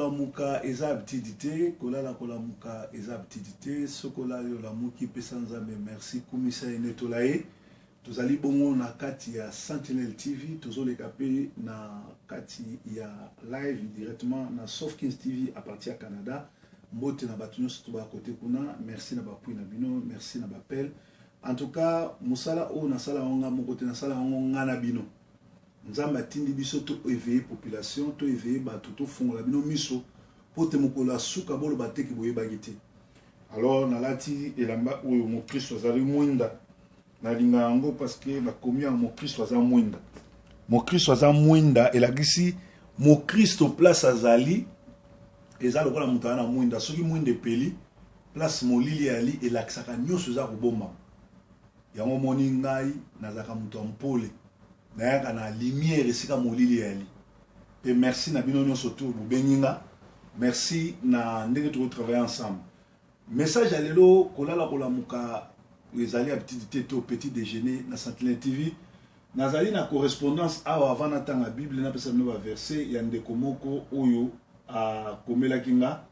Muka eza abtidité, kolala kola muka eza abtidité, sokola yo la muki pesanzambe merci kumisa enetolae. Tozali bongo na kati ya Sentinel TV, tozoleka pe na kati ya live directement na Sofkins TV à partir à Canada. Mbote na batu nyonso to ba côté kuna, merci na bapui na bino, merci na bapel. En tout cas, musala o na sala onga mo côté na sala onga na bino. Nzamba atindi biso to éveiller population, to éveiller bato to fongola bino miso po te mokola suka bolo bateki boye bagité. Alors nalati elamba oyo mo Kristo azali mwinda. Na linga yango parce que bakomi ya mo Kristo aza mwinda. Mo Kristo aza mwinda elagisi mo Kristo place azali eza lokola mutu na mwinda soki mwinde peli place molili ali elakisaka nyonso eza koboma. Yango moni ngai nazaka mutu ampole. Nayaka na lumière esika molili yali. Et merci na bino nyonso to bobenginga. Merci na ndenge to travailler ensemble. Message à lelo kolala kola muka les alliés à petit déjeuner na Sentinel TV. Nazali na correspondance avant na tanga Bible na pesa no verset ya ndeko moko oyo a komela kinga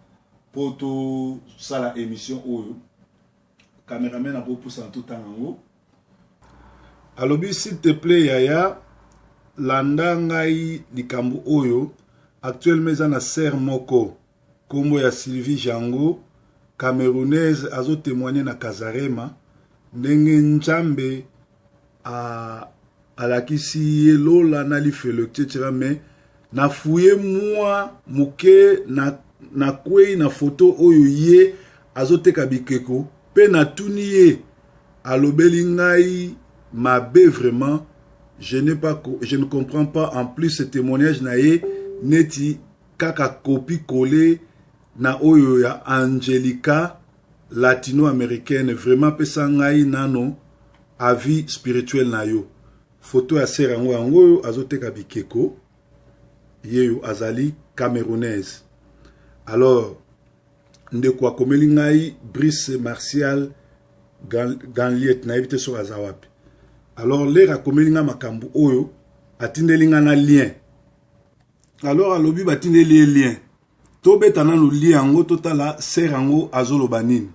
poto sala émission oyo. Cameraman a beaucoup poussa tout tango. Alobi s'il te plaît Yaya landa ngai likambo oyo actuellement eza na ser moko kombo ya Sylvie Jango camerounaise azo témoigner na Kazarema ndenge Nzambe alakisi ye lola na lifelo tchetira me na fouye moi muke na kwei na photo oyo ye azoteka bikeko pe na tuni ye alobeli ngai mabe vraiment je ne comprends pas en plus ce témoignage na ye neti kaka copie collé na oyo ya Angelica latino-américaine vraiment pesa ngai nano avis spirituel na yo photo ya sera yango azoteka bikeko yeyo azali camerounaise alors ndeko akomeli ngai Brice Martial Ganliet na évité sur azawapi alors l'air akomeli nga makambo oyo atindeli nga na lien alors alobi batindeli lien tobeta na no lien yango totala ser yango azoloba nini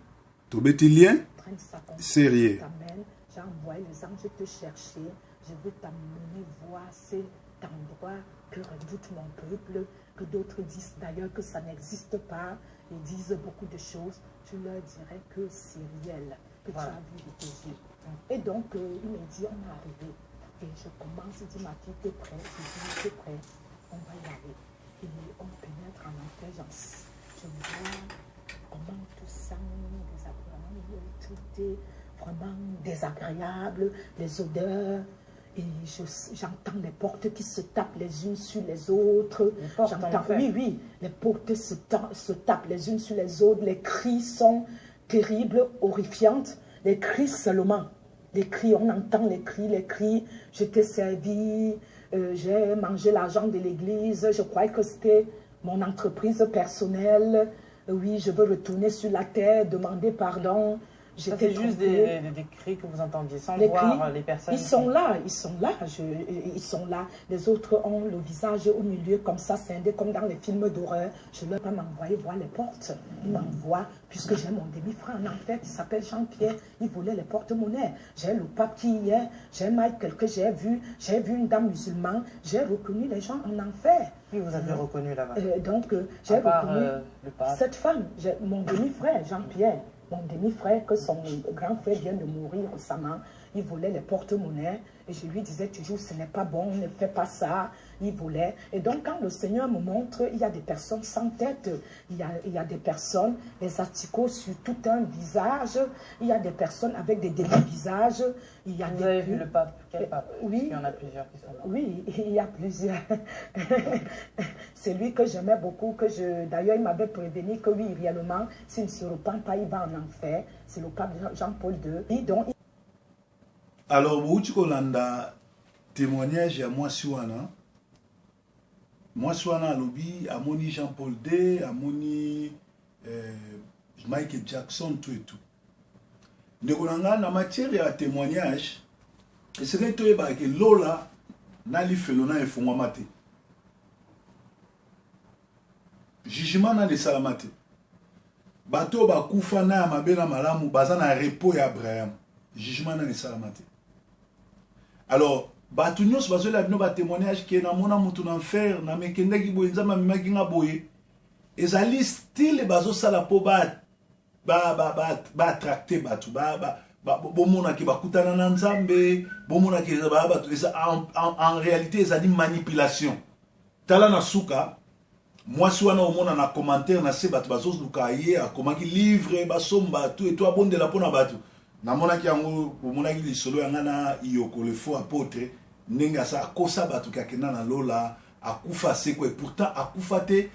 tobeti lien sérieux. J'ai envoyé les anges te chercher, je veux t'amener voir cet endroit que redoute mon peuple, que d'autres disent d'ailleurs que ça n'existe pas, ils disent beaucoup de choses, je leur dirai que c'est réel, que tu as vu de tes yeux. Et donc, il me dit, on est arrivé. Et je commence, il dit, ma fille, t'es prêt? Je dis, t'es prêt? On va y aller. Et on pénètre en enfer, je vois comment tout ça, tout est vraiment désagréable, les odeurs. Et j'entends les portes qui se tapent les unes sur les autres. Oui, les portes se tapent les unes sur les autres. Les cris sont terribles, horrifiantes. Les cris seulement. Les cris, on entend les cris. Je t'ai servi, j'ai mangé l'argent de l'église. Je croyais que c'était mon entreprise personnelle. Oui, je veux retourner sur la terre, demander pardon. C'était juste des cris que vous entendiez, sans voir les personnes. Ils sont là. Les autres ont le visage au milieu comme ça, scindé comme dans les films d'horreur. Je leur ai envoyé voir les portes. Ils m'envoient, puisque j'ai mon demi-frère en enfer qui s'appelle Jean-Pierre. Il volait les porte-monnaies. J'ai le pape qui y est, j'ai Michael que j'ai vu une dame musulmane. J'ai reconnu les gens en enfer. Oui, vous avez reconnu là-bas. Donc, j'ai reconnu cette femme, mon demi-frère Jean-Pierre. Mon demi-frère, que son grand frère vient de mourir récemment, il volait les porte-monnaies et je lui disais toujours ce n'est pas bon, ne fais pas ça. Il volait. Et donc quand le Seigneur me montre, il y a des personnes sans tête, il y a des personnes, les articles sur tout un visage, il y a des personnes avec des demi-visages. Vous avez vu le pape? Quel pape? Oui. Il y en a plusieurs qui sont là. Oui, il y a plusieurs. C'est lui que j'aimais beaucoup, d'ailleurs il m'avait prévenu que oui, réellement, s'il ne se repent pas, il va en enfer. C'est le pape Jean-Paul II. Donc, alors, vous avez témoignage à moi Suana. Moi Suana à lobby, à Moni Jean-Paul II, à Moni Michael Jackson, tout et tout. Donc, on a en matière de témoignage, et c'est que Lola n'a pas fait le nom de Fongwamate. jugement na esalama te. Bato bakufa na ya mabe na malamu baza na repos ya Abraham. Jugement na esalama te. Alors, bato nyonso bazolela bino ba témoignage ke na mona mutu na enfer na mekendaki boye nzambe amemaki nga boye. Ezali style bazosala po ba attracter bato bomona ki bakutana na nzambe bomona ki bato en réalité ezali manipulation. Tala na suka mwasi wana omona na commentaire na se bato bazoluka ye akomaki livre basomba tout et tout abondela pona bato namonaki yango omonaki lisolo yanga na Iyoko le faux apôtre ndenge asa akosa bato kakenda na lola akufa sekwe pourtant akufa te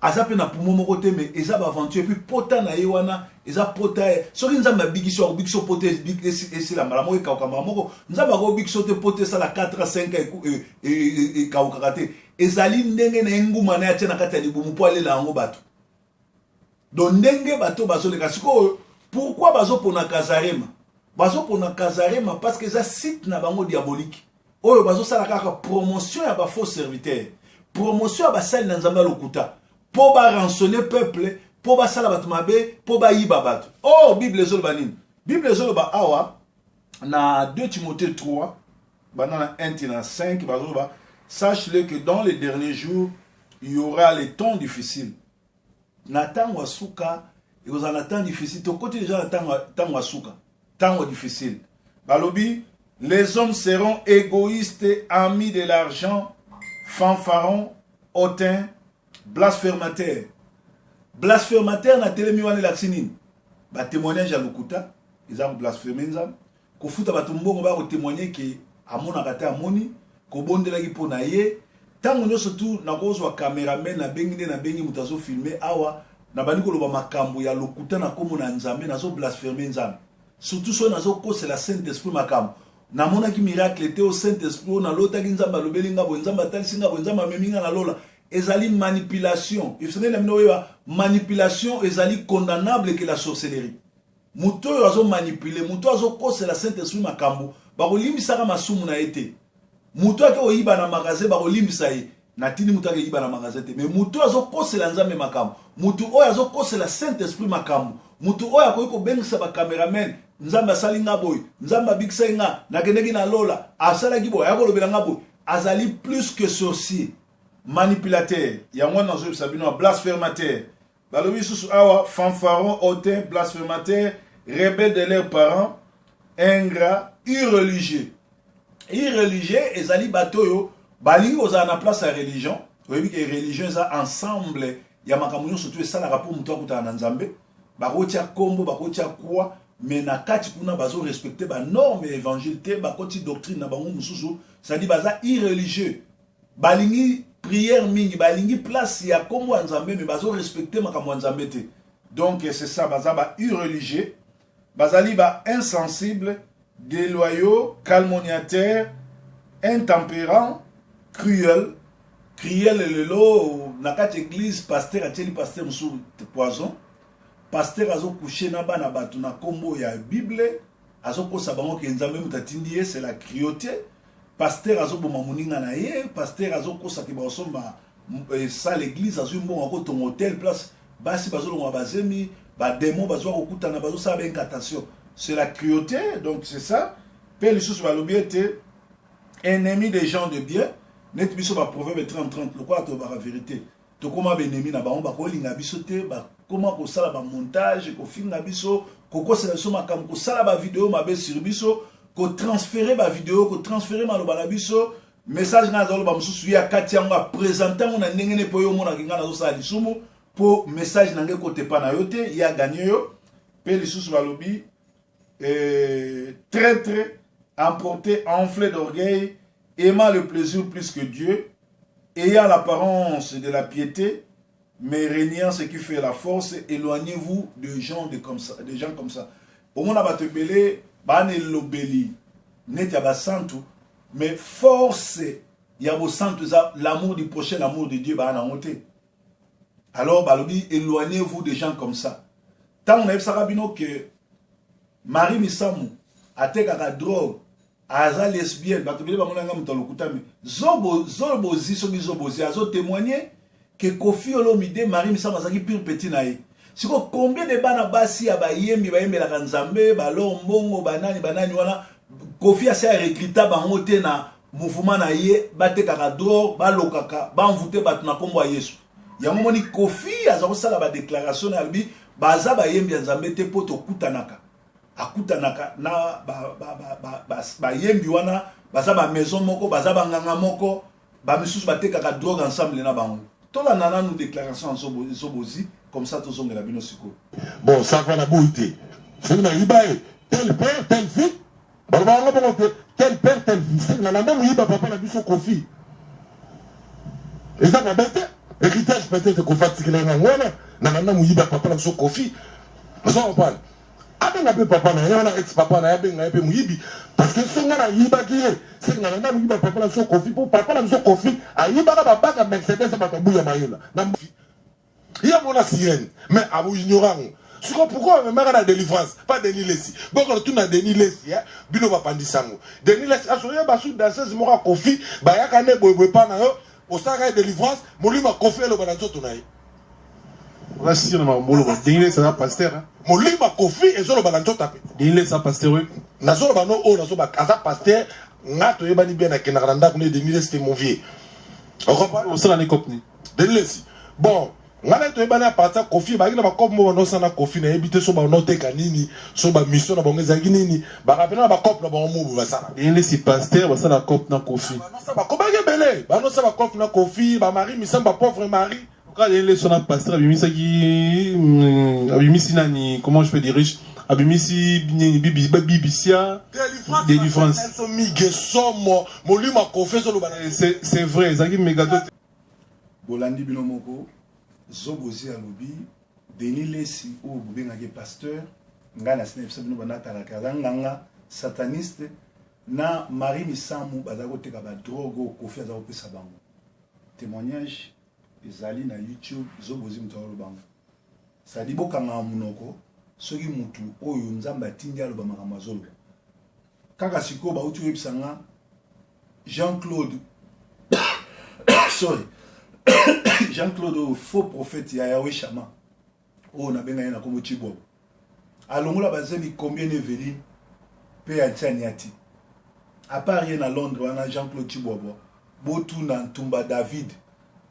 aza pe na pumo moko te mais eza ba aventure puis pota na ye wana eza pota soki nzambe bigiso pote esila mala moko ekauka mala moko nzambe ako bigiso te pote sala 4 à 5 ekauka te ezali ndenge na enguma na ya na kati ya libumu po alela yango bato donc ndenge bato bazoleka sikoyo pourquoi bazopona Kazarema parce que eza site na bango diabolique oyo bazosala kaka promotion ya ba faux serviteur promotion ya basali na nzambe lokuta po ba rançonner peuple po basala bato mabe po bayiba bato. Oh Bible ezoloba nini? Bible ezoloba awa na 2 Timothée 3 banana 1 Tina 5 bazoloba sache-le que dans les derniers jours il y aura les temps difficiles. Na tango asuka et vous en temps difficile to côté déjà tango asuka tango difficile. Balobi les hommes seront égoïstes, amis de l'argent, fanfarons, hautains, blasphémateurs. Blasphémateur na telemi wana laxinine. Ba témoignage à lokuta, ils ont blasphémé nzam. Ko futa ba tumbongo ba ko témoigner que amona kata amoni, ko bondela ki pona ye. Tango nyo surtout na kozwa cameraman na bengi mutazo filmer awa na bani ko loba makambo ya lokuta na komo na nzambe nazo blasphémer nzam. Surtout so nazo ko c'est la Saint-Esprit makambo. Na mona ki miracle te au Saint-Esprit na lota ki nzamba lobelinga bo nzamba talisinga bo nzamba meminga na lola. Ezali manipulation. Il faut dire manipulation ezali condamnable que la sorcellerie. Muto azo manipuler, muto azo cause la Saint-Esprit makambo. Ba kolimbisaka masumu na ete. Muto ake oyiba na magasin ba kolimbisa ye. Natini muto ake yiba na magasin te. Mais muto azo cause la nzambe makambo. Muto oyo azo cause la Saint-Esprit makambo. Muto oyo akoyiko bengisa ba cameraman. Nzamba salinga boy, nzamba bikisa nga, nakendeki na lola, asala kibo, yakolobela nga boy. Azali plus que sorcier. Manipulateur, yango na zo sabino blasphémateur. Balobi susu awa fanfaron, hautain, blasphémateur, rebelle de leurs parents, ingrat, irreligieux. Irreligieux ezali batoyo, balingi oza na place à religion. Oyebi que religion eza ensemble ya makambo surtout ça la rapport muto akuta na nzambe. Bakotia kombo, bakotia kwa mais na kati kuna bazo respecter ba norme évangile te bakoti doctrine na bango mususu, ça dit baza irreligieux. Balingi prière mingi balingi place ya kombo nzambe mais bazo respecter makambo nzambe te. Donc c'est ça baza ba irreligieux, bazali ba insensible, déloyaux, calomniateurs, intempérants, cruels. Cruel lelo na kati église pasteur ateli pasteur musu poison. Pasteur azo couché na bana batu na kombo ya Bible, azo kosa bango ke nzambe mutatindi ye, c'est la cruauté. Pasteur azo boma muninga na ye, pasteur azo kosa ke ba osomba sa l'église azo mbongo ko ton hôtel place basi bazo longa bazemi, ba démon bazo kokutana bazo sa ba incantation. C'est la cruauté, donc c'est ça. Père Lissus balobi était ennemi des gens de bien. Net biso ba proverbe 30-30 le quoi to ba la vérité. To koma ba ennemi na ba on ba ko linga biso te ba comment ko sala ba montage ko finga biso ko ko sala so makam ko sala ba vidéo ma be sur biso ko transférer ba vidéo ko transférer ma lo ba biso message na zo lo ba mususu ya kati yango présenter on na ndenge po yo mona kinga na zo sala lisumu po message na nge ko te pa na yo te ya gagner yo pe lisusu ba lobi traître emporté enflé d'orgueil aimant le plaisir plus que Dieu, ayant l'apparence de la piété, mais régnant ce qui fait la force, éloignez-vous de gens comme ça. Au monde a belé, bane lobeli, net yaba santu, mais force yabo santu l'amour du prochain, l'amour de Dieu bana monter. Alors balobi éloignez-vous de gens comme ça. Tant on a vu sarabino que Marie Misamu a été à la drogue. Aza lesbienne, batubile ba monanga mutalo kutami. Zobozi soki zobozi azo témoigner que Kofi Olomide Marie Missamba azaki pire petit naïe. Si combien de bana basi ya bayembi bayembi la kanzambe balo mbongo banani wana Kofi a sa recruta bango te na mouvement na ye bate kaka dor balokaka banvute bat na kombo ya Yesu. Ya moni Kofi azako sala ba déclaration na bi baza bayembi ya nzambe te poto kutanaka. Akutanaka na ba yembi wana baza ba maison moko baza ba nganga moko ba misusu bate kaka drogue ensemble na bango. Tola nana nous déclaration en sobozi comme ça tous on la bino siko. Bon ça va la beauté. C'est na ibaye tel père tel fils. Baba nga bon tel père tel fils. Na nanda mu yiba papa na biso Kofi. Et ça va bête. Héritage peut-être qu'on fatigue les ngwana. Na nanda mu yiba papa na biso Kofi. Ça on parle. Abenga pe papa na yana ex papa na abenga pe mu yibi. Parce que songa na yiba ki c'est na nanda mu yiba papa na biso Kofi pour papa na biso Kofi. Ayiba ka baba ka Mercedes ba buya mayola. Il y a mon sirène, mais à vous ignorant. Pourquoi on met la délivrance? Pas Denis Lessi. Bon, quand on a Denis Lessi, Bilo va pas dire ça. Denis Lessi, à ce moment-là, basou danser, je m'aurai Kofi, bah y'a qu'un boy pas na yo, au stade de délivrance, mon lui m'a Kofi le balanço tonaï. On va dire non, mon Denis Lessi c'est un pasteur. Mon lui m'a Kofi et je le balanço tapé. Denis Lessi c'est un pasteur. Na zo le bano o na zo ba kaza pasteur, ngato yebani bien na kenaranda kune Denis Lessi mon vieux. On comprend? On s'en est copni. Denis Lessi. Bon. Ngala to ebana parta Kofi ba ngina ba kop mo no sana Kofi na ebite so ba no teka nini so ba mission na bonga zangi nini ba rapena ba kop na ba mo ba sana il est si pasteur ba sana kop na Kofi ba no sa ba ko ba gebele ba no sa ba kop na Kofi ba Marie Misamba pauvre Marie quand il est son pasteur abimisa ki abimisi nani comment je peux dire riche abimisi bibisia délivrance so mige somo mo lui ma Kofi so lo ba c'est vrai zaki megado bolandi bino moko Zobozi alobi Denis Lessi ou bengaki pasteur ngana sine bisabino banata la kazanga sataniste na Marie Misamu bazako teka ba drogue Kofi azako pesa bango témoignage ezali na YouTube Zobozi mutalo bango sadi bokanga munoko soki mutu oyo nzamba tindia lo bamaka mazolo kaka siko ba utu ebisanga Jean-Claude sorry Jean-Claude faux prophète ya Yahweh Shama. Oh na benga na komo Chibo. Alongola bazeli combien Eveline pe ya Tchaniati. À part rien à Londres wana Jean-Claude Chibobo. Botu na Ntumba David.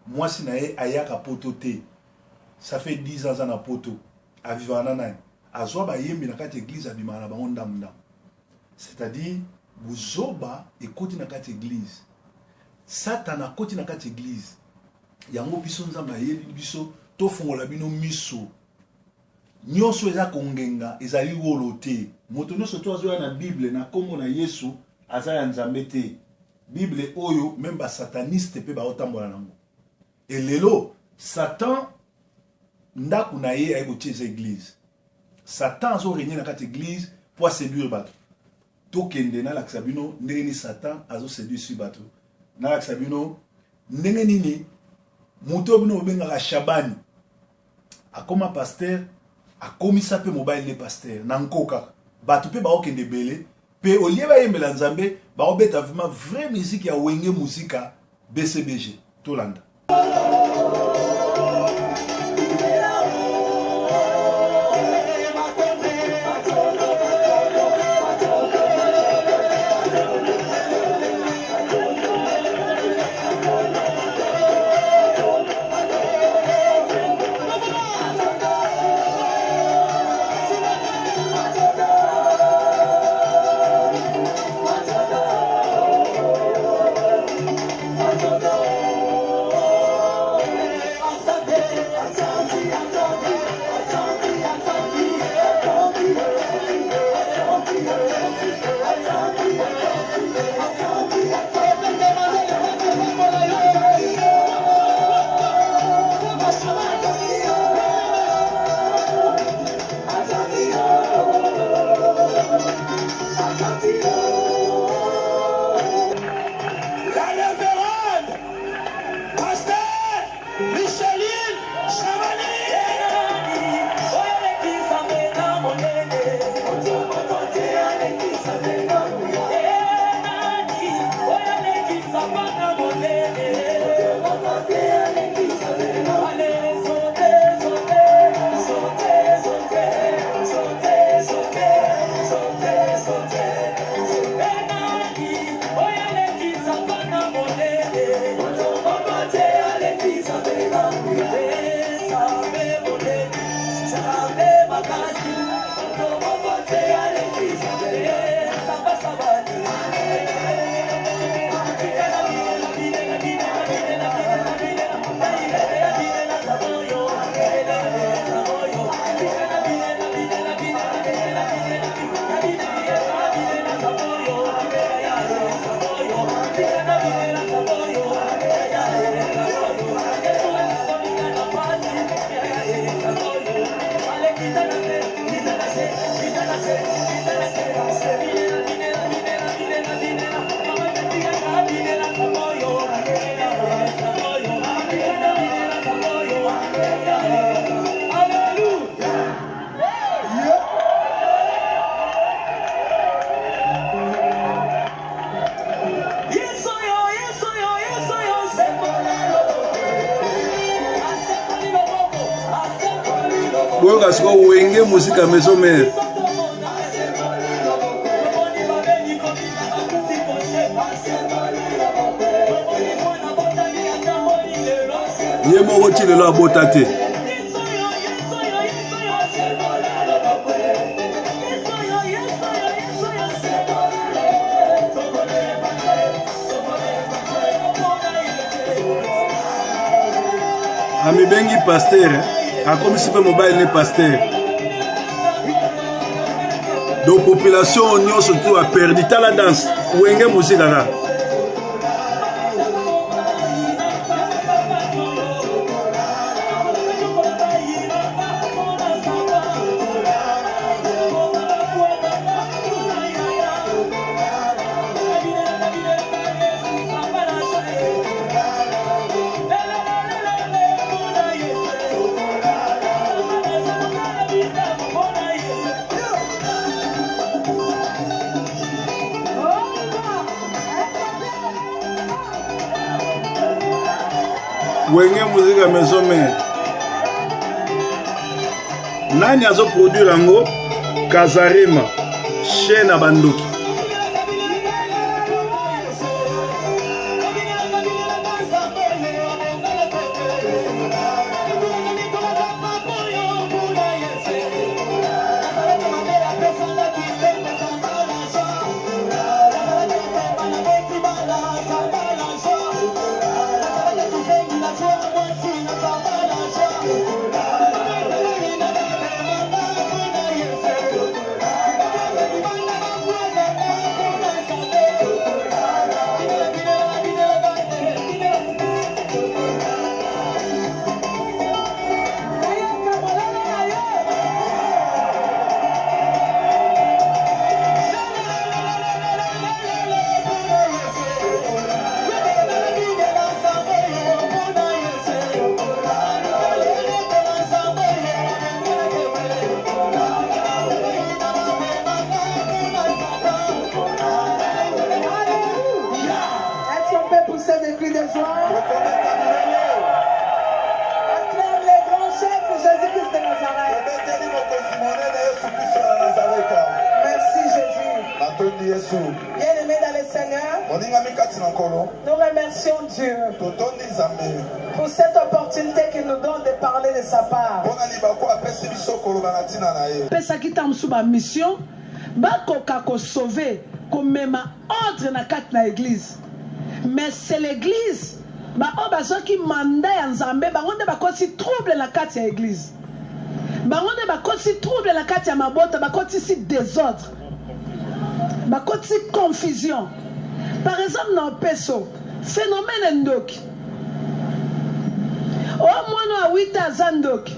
Moi si na ye ayaka poto te. Ça fait 10 ans na poto. A vivre na nani. Azwa ba yembi na kati église abima na bango ndam. C'est-à-dire buzoba ekoti na kati église. Satan akoti na kati église. Yango biso nzamba yeli biso to fongola bino miso nyonso eza kongenga ezali wolo te moto nyonso to azoya na Bible na kombo na Yesu aza ya nzambe te Bible oyo même ba sataniste pe ba otambola nango elelo Satan ndaku na ye ayeko tieza église Satan azo régner na kati église pour séduire bato to kende na lakisa bino ndenge ni Satan azo séduire sur bato na lakisa bino ndenge nini Muto bino benga Shabani akoma pasteur akomisa pe mobile le pasteur nankoka batu pe ba okende belé pe olieba yembela nzambe ba obeta vraiment vraie musique ya wenge musika BCBG Tolanda boyoka siko wenge musika maison mère. Ye moko ti lelo abota te. Ami bengi pasteur, akomisi pe mobile ne pasteur. Donc population nyonso tu a perdu la danse. Wenge musique là. Wenge musique maison mère. Nani azo produire yango? Kazarima, chaîne Bandoki. Bien-aimés dans le Seigneur, nous remercions Dieu pour cette opportunité qu'il nous donne de parler de sa part. Pesakita msuba mission, bakoka ko sauver, ko mema ordre na kat na église. Mais c'est l'église, ba obazo ki manda ya Nzambe, bangonde bakosi trouble na kat ya église. Bangonde bakosi trouble na kat ya mabota, bakosi si désordre. Bakoti confusion. Par exemple, dans le peso, phénomène ndoki. Au moins, à 8 ans, zandoki.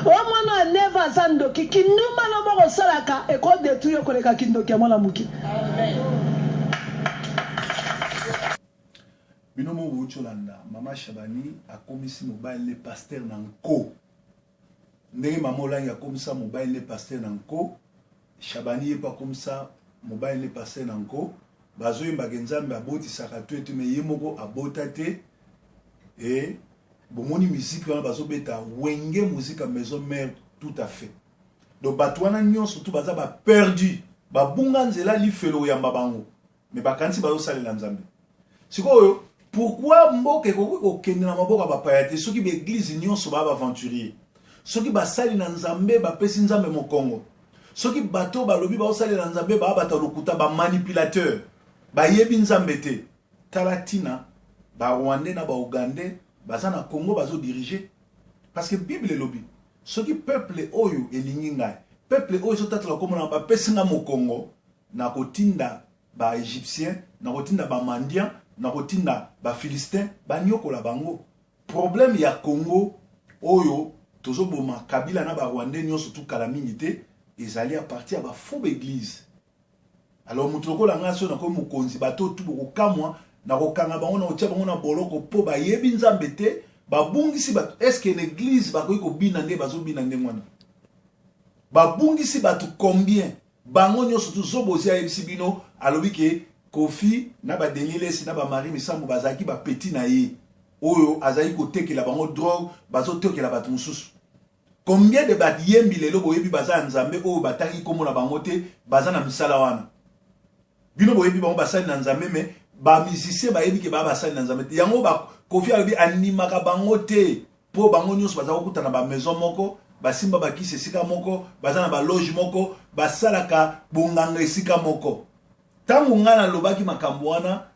Au moins, à 9 ans, zandoki. Qui nous malamo salaka et qu'on détruit au collègue kindoki à mon amouki. Binomo Wucholanda, Mama Shabani a commis mobile les pasteurs nanko. Ndenge mamola ya comme ça mobile les pasteurs nanko. Shabani est pas comme ça. Mobile ne passe nanko bazo mbagenzambe aboti sakato etu me yemoko abotate et bomoni musique wana bazo beta wenge musique à maison mère tout à fait. Donc batwana nyon surtout baza ba perdu ba bunga nzela li felo ya mbabango mais bakansi bazo salela nzambe. Sikoyo pourquoi mboke ko kende na maboka ba payate soki be église nyon so ba aventurier soki ba sali na nzambe ba pesi nzambe mo Congo. Ceux qui bateau balobi ba osale na nzambe ba bata lokuta ba manipulateur ba yebi nzambe te talatina ba rwandais na ba ougandais baza na Congo bazo diriger parce que Bible lobi ceux qui peuple oyo elingi ngai peuple oyo so tatala komona ba pesinga mo Congo na kotinda ba égyptien na kotinda ba mandien na kotinda ba philistin ba nyokola bango problème ya Congo oyo tozo boma Kabila na ba rwandais nyo surtout kala mingi te. Ils allaient à partir à la faux église. Alors, Moutoko la nation na comme mukonzi bato tout beaucoup kamwa na kokanga bango na otia bango na boloko po ba yebi nzambe te ba bungisi bato est-ce que l'église ba ko bina nde bazo bina nde mwana ba bungisi bato combien bango nyo surtout zobozi ya ebisi bino alobi ke Kofi na ba delile si na ba mari misambo bazaki ba petit na ye oyo azali ko tekela bango drogue bazo tekela bato mususu Combien de bat yembi lelo boyebi baza nzambe o batangi komo na bango te baza na misala wana. Bino boyebi bango basali na nzambe mais ba musicien bayebi ke ba basali na nzambe te. Yango ba Kofi alobi animaka bango te po bango nyonso baza kokutana ba maison moko, basimba bakisi esika moko, baza na ba loge moko, basalaka bonganga esika moko. Tango ngana lobaki makambo wana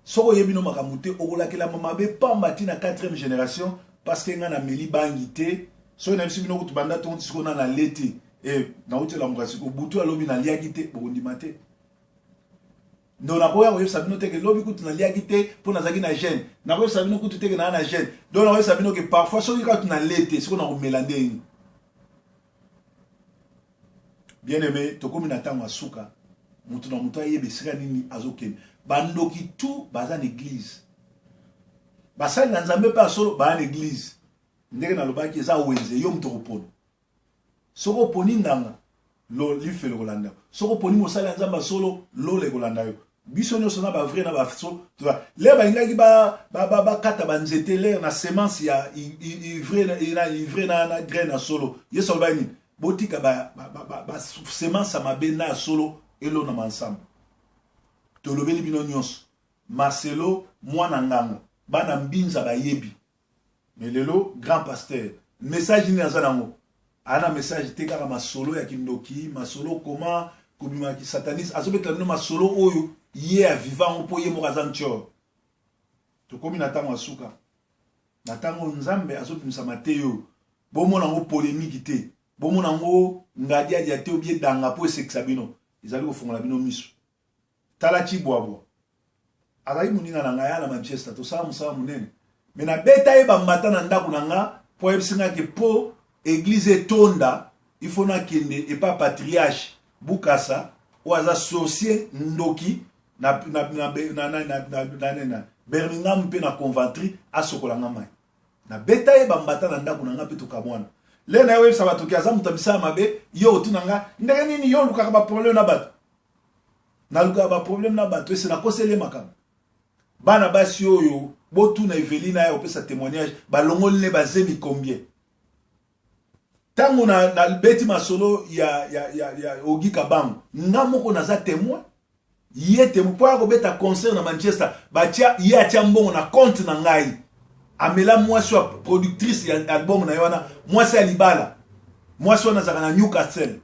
soko yebino makambo te okolakela mabe pamba tina 4e génération parce que ngana meli bangi te. So na biso bino kutu banda tonti siko na leti na utela mukasi ko butu alobi na liaki te bondima te. Donc na koya koyo sabino te ke lobi kutu na liaki te po na zaki na gêne. Na koyo sabino kutu te ke na gêne. Donc na koyo sabino ke parfois so ka tu na leti siko na ko melande. Bien aimé, to komi na tango asuka. Mutu na mutu ayebe sika nini azokeni. Bandoki tout baza na église. Basali na nzambe pa solo ba na église. Ndenge na lobaki eza wenze yo mto kopona. Soko poni ndanga lo lifelo kolanda. Soko poni mosala nzamba solo lo le kolanda yo. Biso nyonso na ba vrai na ba so. Tu vois, le ba ingaki ba kata ba nzete le na semence ya ivre na graine na solo. Yeso lobani botika ba semence ma bena solo elo na mansamba. To lobeli bino nyonso. Marcelo mwana nganga bana mbinza ba yebi. Mais lelo grand pasteur message ni azanango ana message te kaka masolo ya kindoki masolo comment kobima ki sataniste azobeta bino masolo oyo ye a vivant po ye mokazancho to komi na tango asuka na tango nzambe azobimisa mateyo bomona ngo polémique te bomona ngo ngadi ya te obie danga po sexa bino izali ko fongola bino miso tala chibwabo azali muninga na ngaya na Manchester to sala musala munene. Mais na beta e bambata na ndako nanga po ebisinga ke po église tonda il faut na kende et pas patriarche Bukasa ou aza sorcier ndoki na Birmingham pe na conventry asokola ngamai na beta e bambata na ndako nanga pe to kamwana le na we sabato ki aza mutabisa mabe yo tunanga ndenge nini yo luka ba problème na bato na luka ba problème na bato c'est na kosele makam bana basi oyo botu na Evelina ya opesa témoignage balongole bazemi combien tango na beti masolo ya Ogi Kabango ngamoko naza témoin ye témoin po ko beta concert na Manchester batia ye atia mbongo na compte na ngai amela mwasi wa productrice ya album na yona mwasi ya libala mwasi wana zaka na Newcastle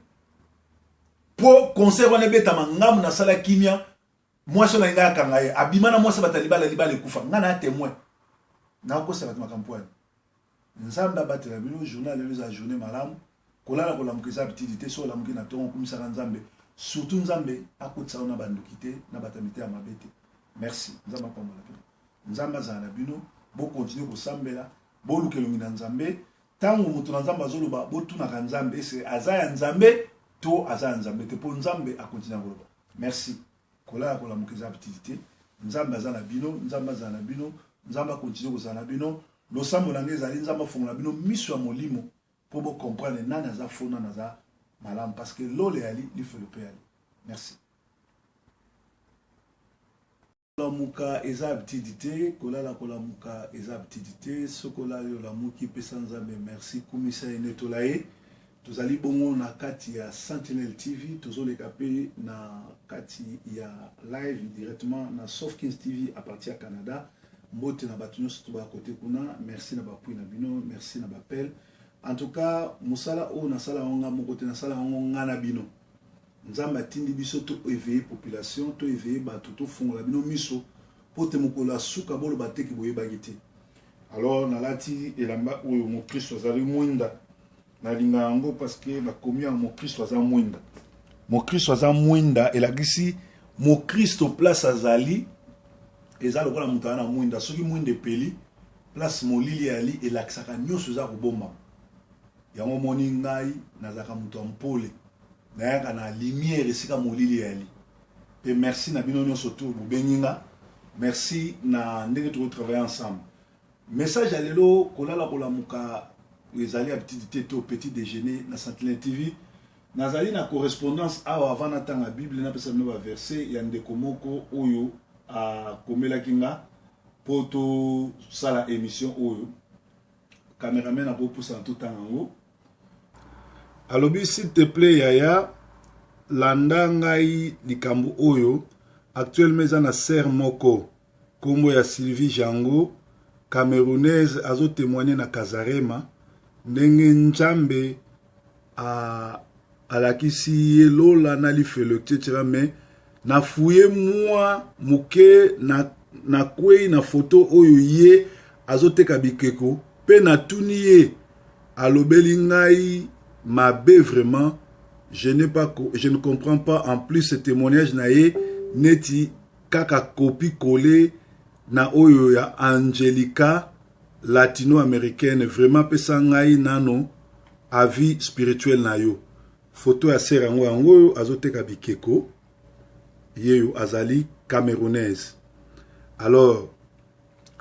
po concert wana beta mangamu na sala kimia mwasi na nga kangaye abimana mwasi batalibala libala ekufa nga na témoin na ko sala makampoani nzamba batela bino journal les a journée malamu kolala kola mukisa bitidité so la mukina tongo kumisaka nzambe surtout nzambe akotsa na bandukité na batamité ya mabete merci nzamba pamola pe nzamba za na bino bo continuer ko sambela bo lukelongi na nzambe tango mutu na nzamba zoloba bo tuna ka nzambe c'est azaya nzambe to azaya nzambe te po nzambe akontinua koloba merci kolala kola mukisa bitidité nzamba za na bino nzamba za na bino nzamba continue ko za na bino losambo na ngeza nzamba fongola bino miso ya molimo pour vous comprendre nani aza fona naza malam parce que l'ole ali li fait le père. Merci. Muka eza abtidité kolala kola muka eza abtidité sokola yo la muki pesa nzambe merci kumisa enetolae tozali bongo na kati ya Sentinel TV tozoleka pe na kati ya live directement na Sofkins TV à partir du Canada. Mbote na batu nyonso to ba côté kuna merci na bapui na bino merci na bapel en tout cas musala o na sala onga mokote na sala onga na bino nzamba tindi biso to éveiller population to éveiller batu to fongola bino miso pote mokola suka bolo bateki boye bagité alors na lati elamba oyo mo Christ azali mwinda na linga ngo parce que na komia mo Christ azali mwinda elagisi mo Christ place azali eza lokola mutu ana mwinda soki mwinde peli place molili ali elakisaka nyonso eza kobomba yango moni ngai nazaka mutu ya mpole nayaka na lumière esika molili ali pe merci na bino nyonso to bobenginga merci na ndenge tokotravaille ensemble message ya lelo kolala kolamuka ezali abitidité to petit déjeuner na Sentinel TV nazali na correspondance awa avant natanga bible napesa bino baverset ya ndeko moko oyo a komela kinga poto sala émission oyo cameraman a poussa tout temps alobi s'il te plaît Yaya landa ngai likambo oyo actuellement eza na ser moko kombo ya Sylvie Jango camerounaise azo témoigner na Kazarema ndenge Nzambe alakisi ye lola na lifelo etc. mais na fouye moi muke na kwei na photo oyo ye azoteka bikeko pe na tuni ye alobeli ngai mabe vraiment je ne comprends pas en plus ce témoignage na ye neti kaka copie collé na oyo ya Angelica latino-américaine vraiment pesa ngai nano avis spirituel na yo photo ya sere yango azoteka bikeko yeyo azali camerounaise. Alors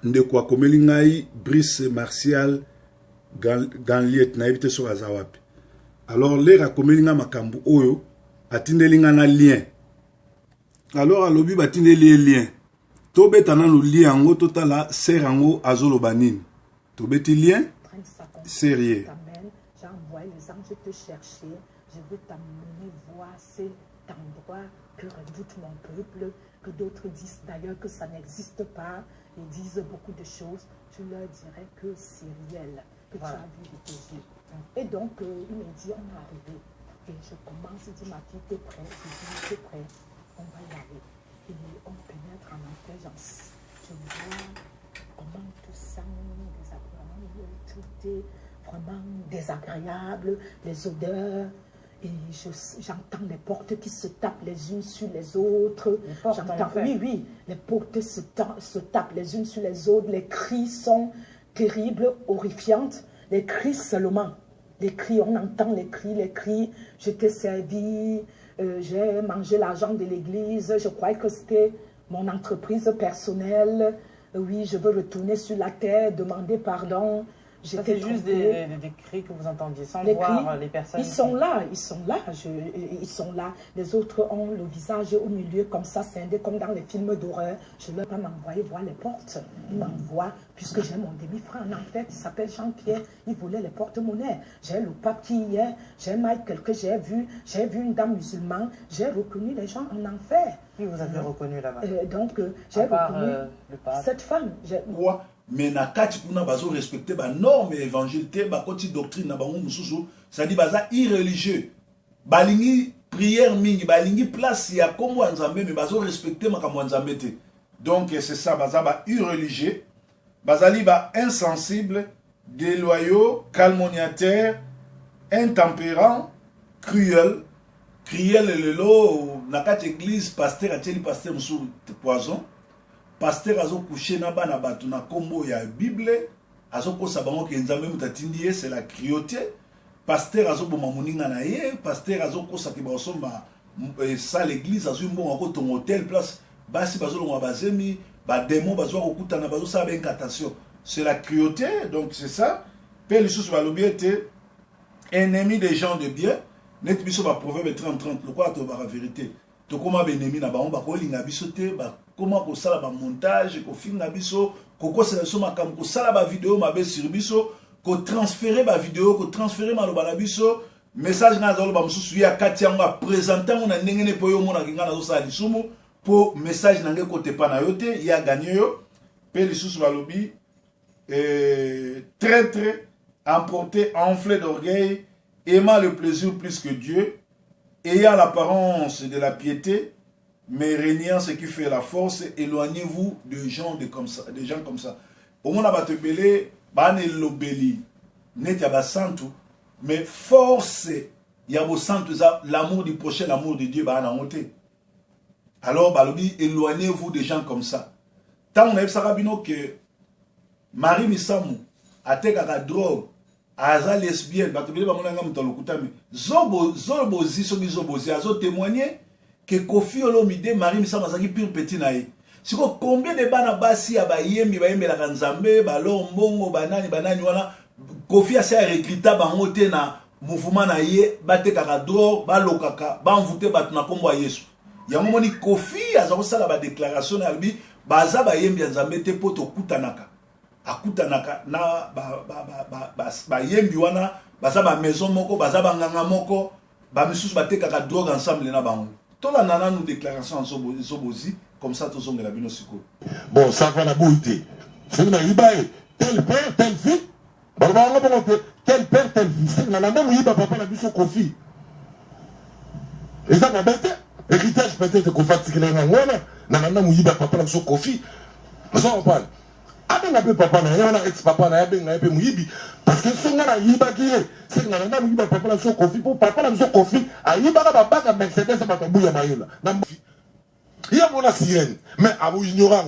ndeko akomeli ngai Brice Martial Ganliet na ebite so azawapi. Alors l'air akomeli nga makambo oyo atindeli nga na lien. Alors alobi batindeli lien tobeta na no lien yango totala sere yango azoloba nini tobeti lien sérieux. J'ai envoyé les anges te chercher, je veux t'amener voir cet endroit que redoute mon peuple, que d'autres disent d'ailleurs que ça n'existe pas, ils disent beaucoup de choses, je leur dirai que c'est réel, que tu as vu de tes yeux. Et donc, il me dit, on est arrivé. Et je commence, il dit, ma fille, t'es prêt? Je dis, t'es prêt? On va y aller. Et on pénètre en enfer, je vois comment tout ça, tout est vraiment désagréable, les odeurs, et j'entends les portes qui se tapent les unes sur les autres. Oui, les portes se tapent les unes sur les autres, les cris sont terribles, horrifiantes, les cris seulement, les cris, on entend les cris, je t'ai servi, j'ai mangé l'argent de l'église, je croyais que c'était mon entreprise personnelle, oui, je veux retourner sur la terre, demander pardon. C'était juste des cris que vous entendiez sans voir les personnes. Ils sont là. Les autres ont le visage au milieu comme ça, scindé comme dans les films d'horreur. Je leur ai envoyé voir les portes. Ils m'envoient, puisque j'ai mon demi-frère en enfer qui s'appelle Jean-Pierre. Il volait les porte-monnaies. J'ai le pape qui y est. J'ai Michael que j'ai vu. J'ai vu une dame musulmane. J'ai reconnu les gens en enfer. Oui, vous avez reconnu là-bas. Donc, j'ai reconnu cette femme. Quoi? Mais na kati kuna bazo respecter ba norme évangile te ba koti doctrine na bango mususu ça dit baza irreligieux balingi prière mingi balingi place ya kombo nzambe mais bazo respecter makambo nzambe te donc c'est ça baza ba irreligieux bazali ba insensible déloyaux calomniateurs intempérants cruels lelo na kati église pasteur ateli pasteur musu poison pasteur azo couché na bana batu na kombo ya Bible azo kosa bango ke nzambe mutatindi ye c'est la cruauté pasteur azo boma muninga na ye pasteur azo kosa ke basomba ça l'église azo mbongo ko ton hôtel place basi bazo longa bazemi ba démon bazo kokutana bazo sa ba incantation c'est la cruauté donc c'est ça pe lisusu balobi ete ennemi des gens de bien net biso ba proverbe 30 le quoi to ba vérité to koma ba ennemi na bango ba ko linga biso te ba comment ko sala ba montage ko filma biso ko ko sala so makam ko sala ba vidéo mabe sur biso ko transférer ba vidéo ko transférer maloba na biso message na zalo ba mususu ya kati yango présenter on na ndenge po yo mona kinga na zo sala lisumu po message na nge ko te pa na yo te ya gagné yo pe lisusu balobi traître emporté enflé d'orgueil aimant le plaisir plus que Dieu ayant l'apparence de la piété mais régnant ce qui fait la force, éloignez-vous de gens comme ça. Au moins, on va te belé, bane lobeli, net yaba santu, mais force, yabo santu, l'amour du prochain, l'amour de Dieu, bah, monté. Alors, balobi, éloignez-vous de gens comme ça. Tant on a vu ça, que Marie Misamu, a te kaka drogue, aza lesbienne, bah, te belé, bah, mon angam, talokutami, zobozi, zobozi, azo témoigner, que Kofi Olomide Marie Missa Mazaki pire petit naï. Si combien de bana basi ya bayembi bayembi la kanzambe balo mbongo banani wana Kofi a sa recruta bango te na mouvement na ye bate kaka dor balokaka ba envoûter bat na kombo Yesu. Ya moni Kofi azako sala ba déclaration na albi baza bayembi nzambe te poto kutanaka. Akutanaka na ba yembi wana baza ba maison moko baza banganga moko ba misusu batekaka drogue ensemble na bango tola nana nous déclaration zobozi comme ça tozongela bino siko bon ça va la beauté c'est na ibaye tel père tel fils baba nga bongo tel père tel fils na nanda muyiba papa na biso kofi eza na bête héritage peut-être ko fatiguer na ngona na nanda muyiba papa na biso kofi ça on parle abenga pe papa na yana ex papa na yabenga pe muyibi parce que songa na yiba ki c'est que na nanda muyiba papa na biso kofi pour papa na biso kofi ayiba ka babaka Mercedes ba buya mayola na il y a mon sirène mais à vous ignorant.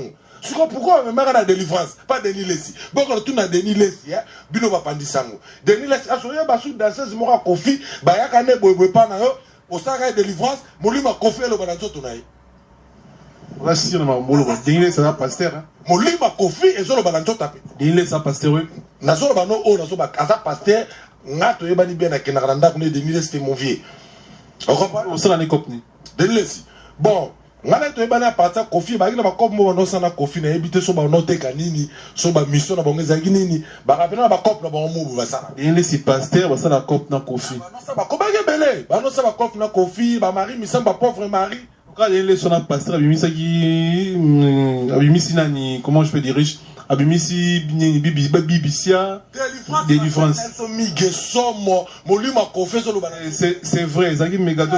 Pourquoi on a la délivrance? Pas Denis Lessi. Bon, quand on a Denis Lessi, Bino va pandisango. Denis Lessi, à ce moment-là, basou danseuse mora kofi, baya kane boy pas na yo, au sara délivrance, moli ma kofi le balanzo tonaï. On si on a molo, Denis Lessi ça pasteur. Moli ma kofi et zo le balanzo tapé. Denis Lessi ça pasteur. Na zo le bano o na zo ba kaza pasteur, ngato yebani bien na kenaranda kune Denis Lessi mon vieux. On comprend? On s'en a kopni. Denis Lessi. Bon. Ngala to ebana parta kofi ba ngina ba kop mo no sana kofi na ebité so ba no teka nini so ba mission na bongeza nini ba rapena ba kop na ba mo ba sana il est si pasteur ba sana kop na kofi ba no sa ba ko ba gebele ba no sa ba kop na kofi ba mari mission ba pauvre mari quand il est son pasteur abimisa ki abimisi nani comment je peux dire riche abimisi bibisia délivrance so mige somo molima kofi so lo ba c'est vrai ça qui mégato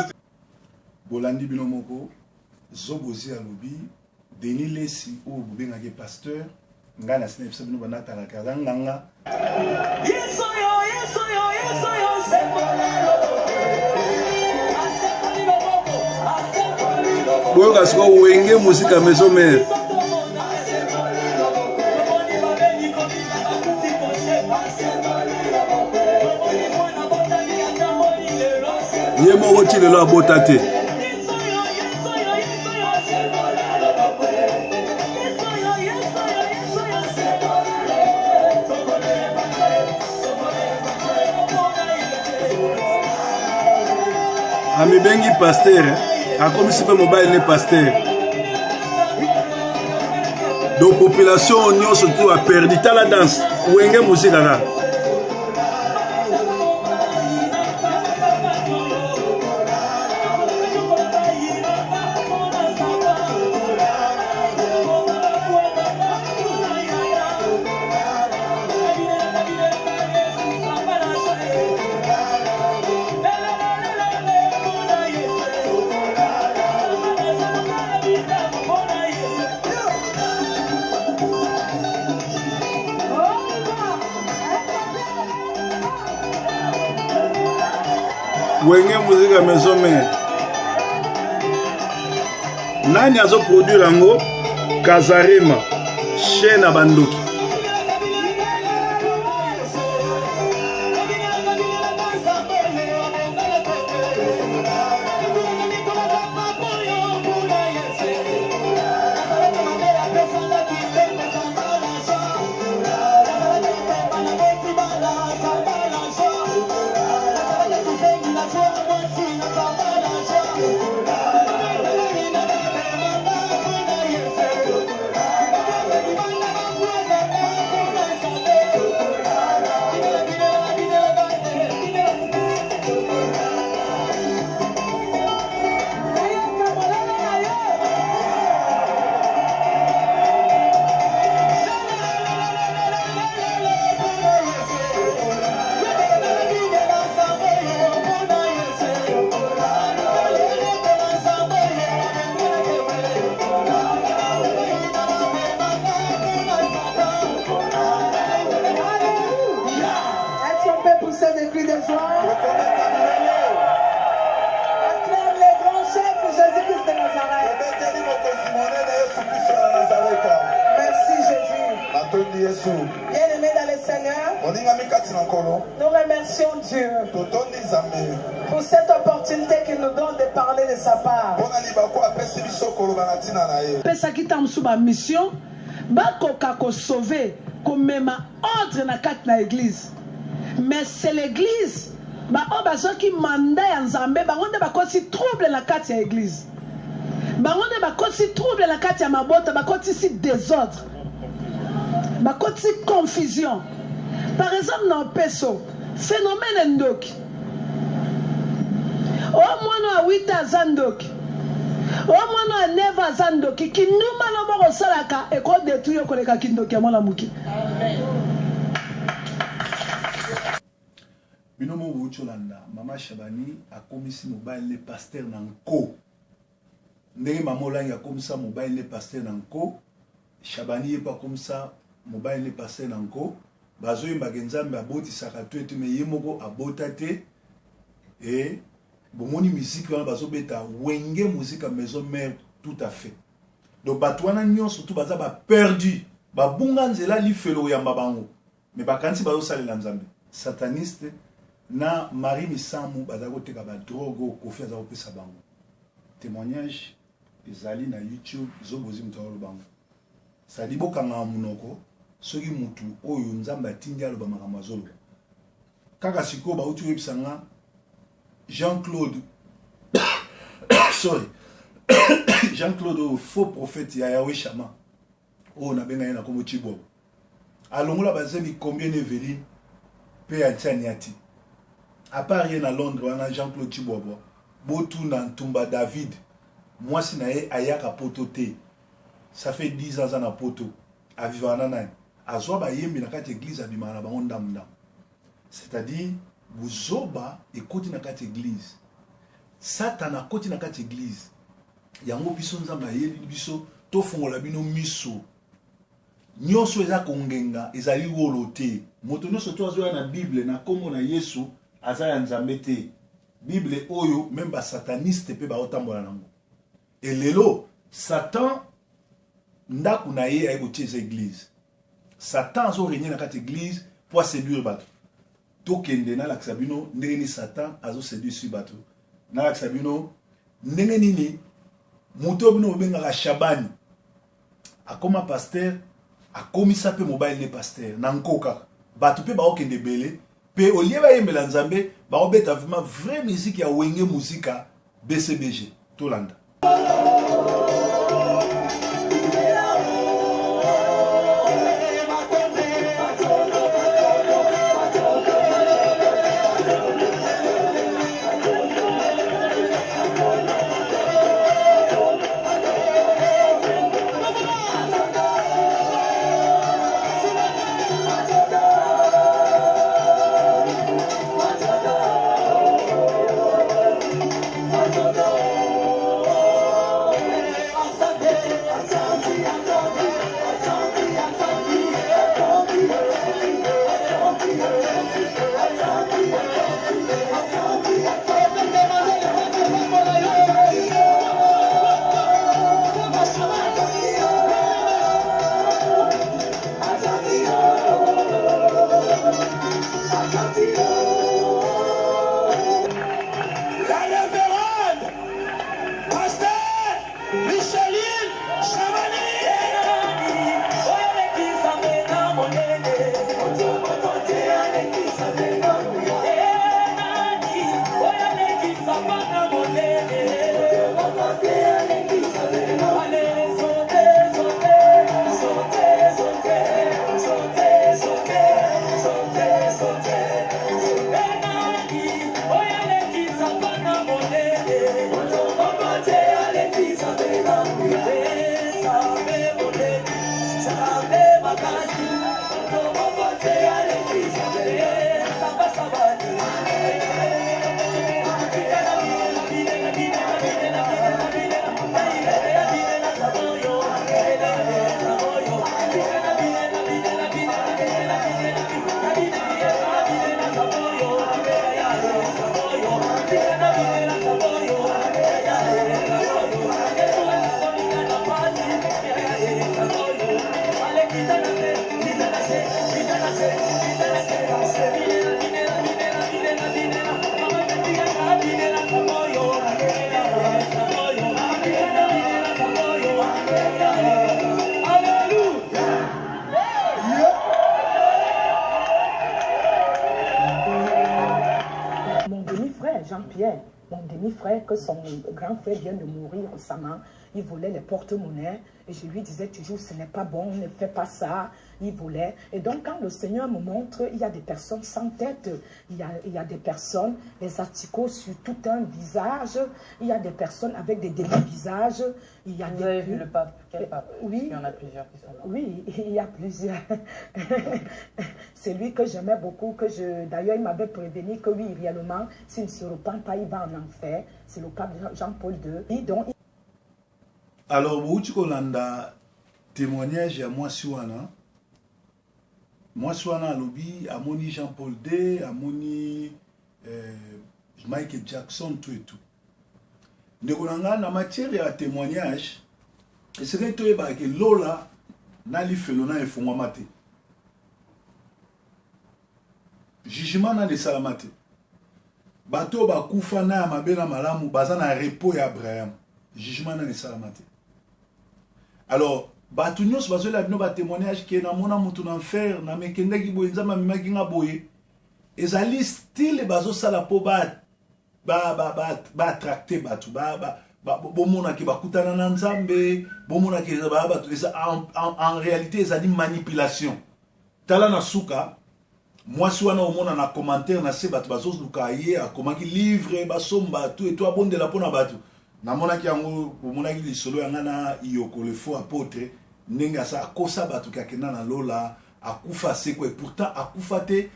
bolandi bino moko Zobozi alobi Denis Lessi ou bubengaki pasteur ngana sina bisa bino banata la kazanganga yeso boyo kasiko wenge musika maison mère ye moko ti lelo abota te ami bengi pasteur akomisi pe mobile ne pasteur donc population nyonso tu a perdu tala danse wenge musique kaka wenge musique maison mère nani azo produire yango Kazarema chaîne abandoki Bien-aimés dans le Seigneur, nous remercions Dieu pour cette opportunité qu'il nous donne de parler de sa part. pesaki ta mosusu mission bakoka sauver comme ordre na kati na église mais c'est l'église baoyo bazwaki mandat ya nzambe bango nde bakoti trouble na kati ya église bango nde bakoti trouble na kati ya mabota bakotisi désordre bakoti confusion. Par exemple, dans Peso, phénomène ndoki o mwana a 8 aza ndoki o mwana a 9 aza ndoki kinduma na moko salaka ekodetruire koleka kindoki ya mwana moke. Binomo Wucholanda, Mama Shabani a commis mobile les pasteurs nanko. Ndenge mamola ya comme ça mobile les pasteurs nanko. Shabani est pas comme ça mobile les pasteurs nanko. Bazo mbagenzambe aboti sakatwete me yemoko abotate et bomoni musique wana bazo beta wenge musique à maison mère tout à fait. Donc batwana nyon surtout baza ba perdu. Ba bunga nzela li felo ya mbabango. Mais bakanti bazo salela nzambe. Sataniste na Marie Misamu bazako teka ba drogo kofi azako pesa bango. Témoignage ezali na YouTube zobozi mutawolo bango. Sadi bokanga munoko soki mutu oyo nzamba atindi aloba makambo azoloba. Kaka siko ba utu yebisanga Jean-Claude sorry Jean-Claude faux prophète ya Yahweh Shama. Oh na benga yana komo chibo. Alongola bazemi combien Eveline pe atianiati. À part rien à Londres, on a Jean-Claude Chibobo. Botou Nantumba David. Moi, si nae ayaka potote. Ça fait 10 ans à poto. À vivre en anaï. À Zoba yembi na kati église à bimana ba ondam dam. C'est-à-dire, Buzoba et koti na kati église. Satan a koti na kati église. Yango biso nzamba yeli biso to fongola bino miso. Nyoso eza kongenga ezali wolote. Moto nyonso to azoya na Bible na kombo na Yesu. Azaya nzambe te. Bible oyo même ba sataniste pe ba otambola nango. Et lelo Satan ndaku na ye ayeko tieza église. Satan azo régner na kati église pour séduire bato. Tokende na lakisa bino ndenge ni Satan azo séduire sur bato. Na lakisa bino ndenge nini muto bino benga Shabani. Akoma pasteur akomisa pe mobile les pasteur na nkoka. Bato pe ba okende belé. Pe au lieu ba yembela nzambe ba obeta vraiment vraie musique ya wenge musika BCBG Tolanda. Jean-Pierre, mon demi-frère, que son grand frère vient de mourir récemment, il volait les porte-monnaies et je lui disais toujours, ce n'est pas bon, ne fais pas ça. il voulait. Et donc, quand le Seigneur me montre, il y a des personnes sans tête, il y a des personnes, les asticots sur tout un visage, il y a des personnes avec des demi-visages. Il y a Vous avez vu le pape? Quel pape? Oui. Il y en a plusieurs qui sont là. Oui, il y a plusieurs. C'est lui que j'aimais beaucoup, d'ailleurs, il m'avait prévenu que oui, réellement, s'il ne se repent pas, il va en enfer. C'est le pape Jean-Paul II. Et donc, alors, vous avez témoignage à Mwasiwana. Mwasiwana à lobby, à Moni Jean-Paul II, à Moni Michael Jackson, tout et tout. En matière de témoignage, c'est que Lola n'a pas fait le fondement. Jugement n'a pas salamate. Bato ba kufa na mabela malamu bazana repos ya Abraham. Jugement n'a pas salamate. Alors, bato nyos bazola bino ba témoignage que na mona mutu na enfer na mekenda ki boyenza mamima ki nga boye. Ezali style bazo sala po ba tracter bato bomona ki bakutana na nzambe bomona ki bato en réalité ezali manipulation. Tala na suka mwasi wana omona na commentaire na se bato bazoluka ye akomaki livre basomba tout et tout abondela pona bato namonaki yango omonaki lisolo yanga na Iyoko le faux apôtre ndenge asa akosa bato kakenda na Lola akufa sekwe pourtant akufa te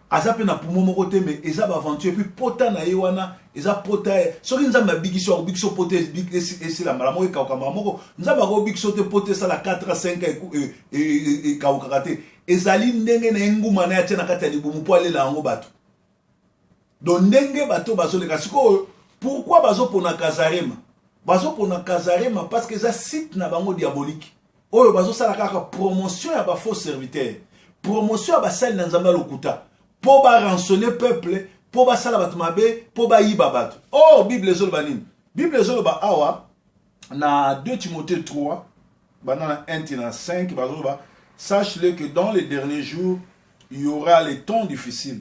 aza pe na pumo moko te mais eza ba aventure puis pota na ye wana eza pota soki nzambe abikiso pote esila malamo ekauka moko nzambe akobikiso te pote sala 4 à 5 et kaukaka te ezali ndenge na enguma na ya tia na kati ya libumu po alela yango bato donc ndenge bato bazoleka sikoyo pourquoi bazopona Kazarema parce que eza site na bango diabolique oyo bazosala kaka promotion ya ba faux serviteur promotion ya basali na nzambe lokuta po ba rançonner peuple po ba sala bato mabe po ba yiba bato oh bible ezoloba nini bible ezoloba awa na 2 Timothée 3 banana 1 tina 5 bazoloba sache-le que dans les derniers jours il y aura les temps difficiles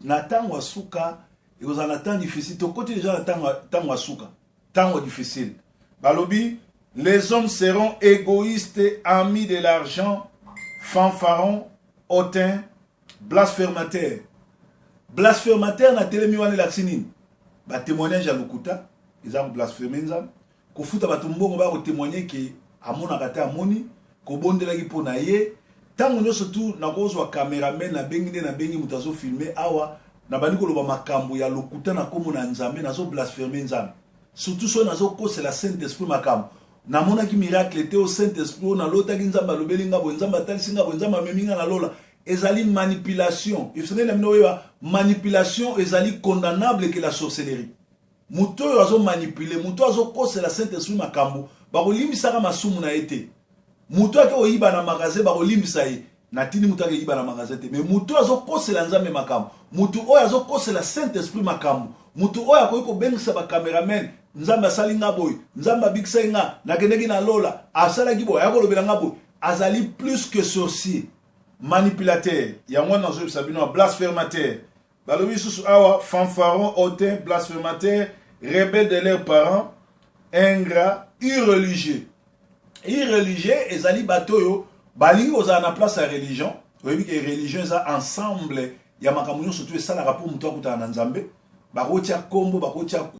na tango asuka et vous en temps difficile to côté déjà tango asuka tango difficile balobi les hommes seront égoïstes amis de l'argent fanfarons hautains blasphémateur na telemi wana laxinine ba témoignage à lokuta ils ont blasphémé nzam ko futa bato mbongo ba ko témoigner que amona kata amoni ko bondela ki pona ye tango nyo surtout na kozwa cameraman na bengi mutazo filmer awa na bandi ko loba makambo ya lokuta na komo na nzambe nazo blasphémer nzam surtout so nazo ko c'est la Saint-Esprit makambo na mona ki miracle te au Saint-Esprit na lota ki nzamba lobelinga bo nzamba talisinga bo nzamba meminga na lola ezali manipulation. Il faut que manipulation ezali condamnable que la sorcellerie. Muto azo manipuler, muto azo cause la Saint-Esprit makambo, ba kolimbisa masumu na ete. Muto ake oyiba na magasin ba kolimbisa ye. Natini muto ake yiba na magasin te, mais muto azo cause la nzambe makambo. Muto oyo azo cause la Saint-Esprit makambo. Muto oyo akoyiko bengisa ba cameraman, nzamba salinga boy, nzamba bikisa nga, na keneki na lola, asala kibo, yakolobela nga boy, azali plus que sorcier. Manipulateur, il y a moins dans le sabino blasphémateur. Balobi sous awa fanfaron hautain blasphémateur, rebelle de leurs parents, ingrat, irreligieux. Irreligieux ezali batoyo balingi ozana place à religion. Vous voyez que religion ça ensemble, il y a makamunyo surtout ça la rapport muto akutana na nzambe. Bakotia kombo bakotia